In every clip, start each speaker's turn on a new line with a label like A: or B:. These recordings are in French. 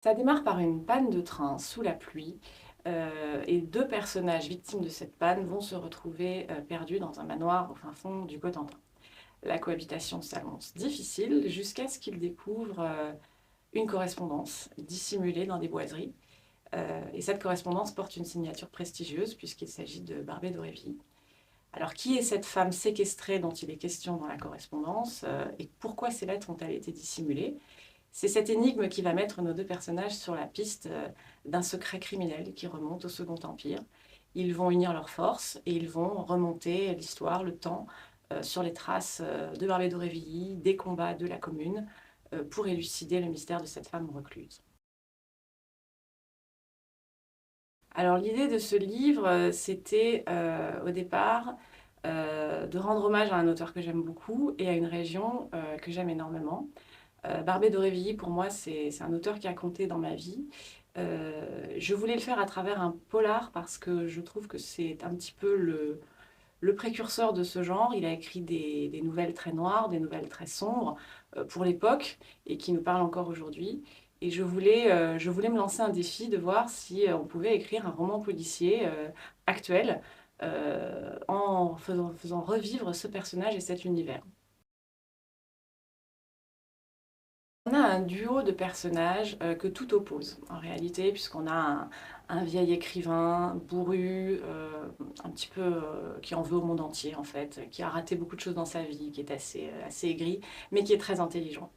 A: Ça démarre par une panne de train sous la pluie et deux personnages victimes de cette panne vont se retrouver perdus dans un manoir au fin fond du Cotentin. La cohabitation s'annonce difficile jusqu'à ce qu'ils découvrent une correspondance dissimulée dans des boiseries. Et cette correspondance porte une signature prestigieuse puisqu'il s'agit de Barbé d'Aurevilly. Alors, qui est cette femme séquestrée dont il est question dans la correspondance et pourquoi ces lettres ont-elles été dissimulées? C'est cette énigme qui va mettre nos deux personnages sur la piste d'un secret criminel qui remonte au Second Empire. Ils vont unir leurs forces et ils vont remonter l'histoire, le temps, sur les traces de Barbé d'Aurevilly, des combats de la Commune, pour élucider le mystère de cette femme recluse. Alors l'idée de ce livre, c'était au départ de rendre hommage à un auteur que j'aime beaucoup et à une région que j'aime énormément. Barbé d'Aurevilly, pour moi, c'est un auteur qui a compté dans ma vie. Je voulais le faire à travers un polar parce que je trouve que c'est un petit peu le précurseur de ce genre. Il a écrit des nouvelles très noires, des nouvelles très sombres pour l'époque et qui nous parlent encore aujourd'hui. Et je voulais me lancer un défi de voir si on pouvait écrire un roman policier actuel en faisant revivre ce personnage et cet univers. On a un duo de personnages que tout oppose, en réalité, puisqu'on a un vieil écrivain bourru, un petit peu qui en veut au monde entier, en fait, qui a raté beaucoup de choses dans sa vie, qui est assez aigri, mais qui est très intelligent.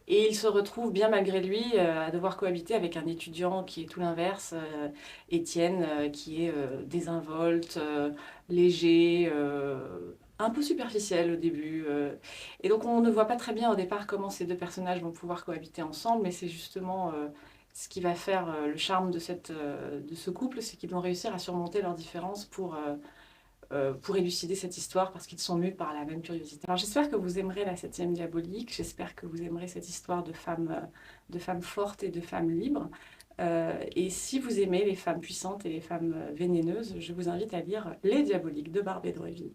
A: Et il se retrouve, bien malgré lui, à devoir cohabiter avec un étudiant qui est tout l'inverse, Étienne, qui est désinvolte, léger, un peu superficiel au début. Et donc on ne voit pas très bien au départ comment ces deux personnages vont pouvoir cohabiter ensemble, mais c'est justement ce qui va faire le charme de ce couple, c'est qu'ils vont réussir à surmonter leurs différences pour élucider cette histoire parce qu'ils sont mus par la même curiosité. Alors j'espère que vous aimerez la septième diabolique, j'espère que vous aimerez cette histoire de femmes fortes et de femmes libres. Et si vous aimez les femmes puissantes et les femmes vénéneuses, je vous invite à lire Les Diaboliques de Barbé d'Aurevilly.